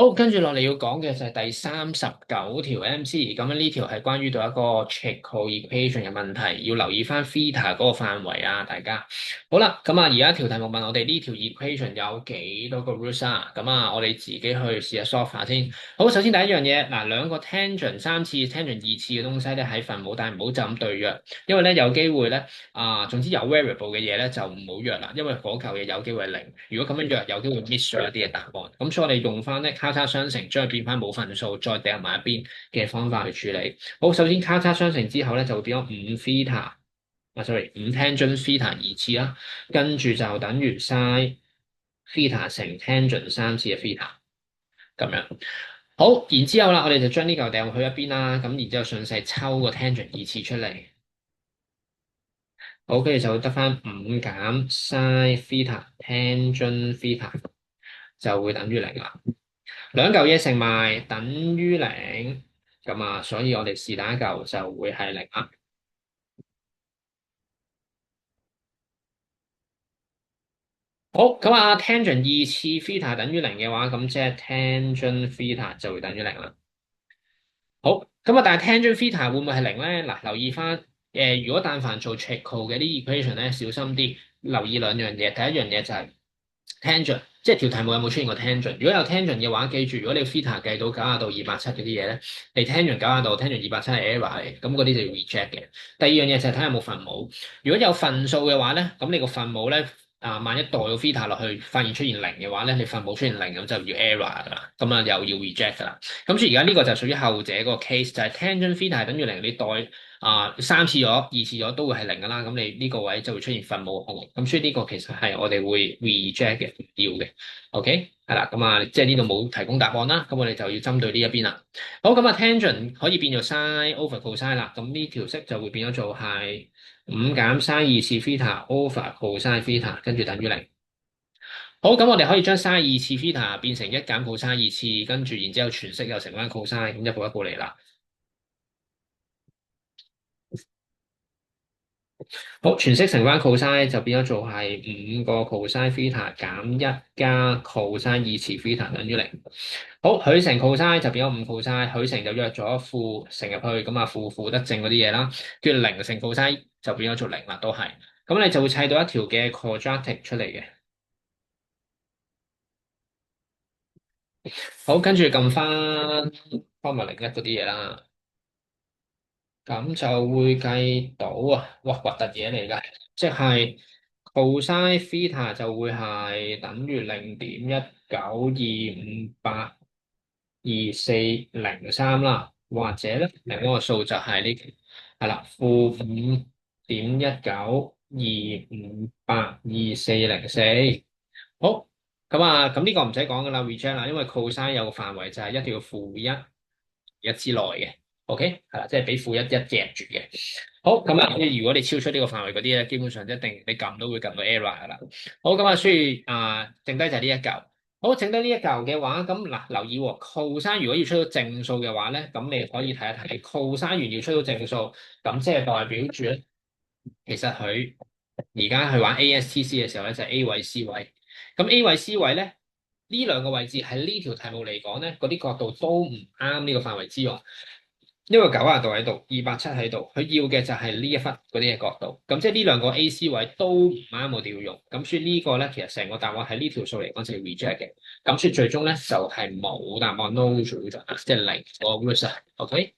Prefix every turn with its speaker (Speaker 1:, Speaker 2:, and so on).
Speaker 1: 好，跟住落嚟要講嘅就係第39條 MC，咁樣呢條係關於到一個 Checo equation 嘅問題，要留意翻 theta 嗰個範圍啊，大家。好啦，咁啊，而家條題目問我哋呢條 equation 有幾多個 roots 啊？咁啊，我哋自己去試下 solve 下先。好，首先第一樣嘢，嗱，兩個 tangent 三次 tangent 二次嘅東西咧喺分母，但係唔好就咁對約，因為咧有機會咧總之有 variable 嘅嘢咧就唔好約啦，因為嗰嚿嘢有機會係零。如果咁樣約，有機會 miss 咗一啲嘅答案。咁所以我哋用翻咧交叉相乘，將佢變翻冇份數，再掟埋一邊嘅方法去處理。好，首先交叉相乘之後咧就會變咗五 theta，sorry，五 tangent theta 二次啦，跟住就等於 sin theta 乘 tangent 三次嘅 theta 咁樣。好，然之後啦，我哋就將呢嚿掟去一邊啦，咁然之後順勢抽個 tangent 二次出嚟。好，跟住就得翻五減 sin theta tangent theta 就會等於零啦。兩嚿嘢乘埋等於零，咁啊，所以我哋是但一嚿就會係零啦。好，咁啊，tangent 二次 theta 等於零嘅話，咁即係 tangent theta 就會等於零啦。好，咁啊，但係 tangent theta 會唔會係零咧？嗱，留意翻，如果但凡做 Checo 嘅啲 equation 咧，小心啲，留意兩樣嘢。第一樣嘢就係 tangent，即係條題目有冇出現過 tangent？如果有 tangent 嘅話，記住，如果你 theta 計到90°287嗰啲嘢咧，你 tangent 90°，tangent 287係 error 嚟，咁嗰啲就要 reject嘅。第二樣嘢就係睇下有冇分母，如果有分數嘅話咧，咁你個分母咧。萬一代個 theta 落去，發現出現零嘅話咧，你分母出現零咁就要 error 噶啦，咁啊又要 reject 噶啦。咁所以而家呢個就屬於後者嗰個 case，就係 tangent theta 係等於零，你代三次咗、二次咗都會係零噶啦。咁你呢個位就會出現分母空。咁所以呢個其實係我哋會 reject 嘅，唔要嘅。OK，係啦，咁啊即係呢度冇提供答案啦。咁我哋就要針對呢一邊啦。好，咁啊 tangent 可以變做 sin over cosine 啦。咁呢條式就會變咗做係五減 sin 二次 theta over cosine theta，跟住等於零。好，咁我哋可以將 sin 二次 theta 變成一減 cosine 二次，跟住然之後全式又乘翻 cosine，咁一步一步嚟啦。好，全式乘翻 cosine 就變咗做係五個 cosine theta 減一加 cosine 二次 theta 等於零。好，許乘 cosine 就變咗五 cosine，許乘就約咗負乘入去，咁啊負得正嗰啲嘢啦，跟住零乘 cosine 就變咗做零啦，都係。咁你就會砌到一條嘅 quadratic 出嚟嘅。好，跟住撳翻 formula 零一嗰啲嘢啦。咁就會計到啊，哇，核突嘢嚟㗎，即係 cosine theta 就會係等於0.192582403啦，或者咧另一個數就係呢，係啦，-5.192582404。好，咁啊，咁呢個唔使講噶啦，reject 啦，因為 cosine 有個範圍就係一定要負一之內嘅，OK，係啦，即係俾負一夾住嘅。好，咁啊，如果你超出呢個範圍嗰啲咧，基本上一定你撳都會撳到 error 噶啦。好，咁啊，所以剩低就係呢一嚿。好，剩低呢一嚿嘅話，咁嗱，留意喎，cosine 如果要出到正數嘅話咧，咁你可以睇一睇，cosine 完要出到正數，咁即係代表住咧，其實佢而家去玩 ASTC 嘅時候咧，就係 A 位 C 位。咁 A 位 C 位咧，呢兩個位置喺呢條題目嚟講咧，嗰啲角度都唔啱呢個範圍之用，因為90°喺度，287喺度，佢要嘅就係呢一忽嗰啲嘅角度。咁即係呢兩個 AC 位都唔啱我哋要用，咁所以呢個咧其實成個答案喺呢條數嚟講就係 reject 嘅。咁所以最終咧就係冇答案 no 咗，即係零個 result。OK。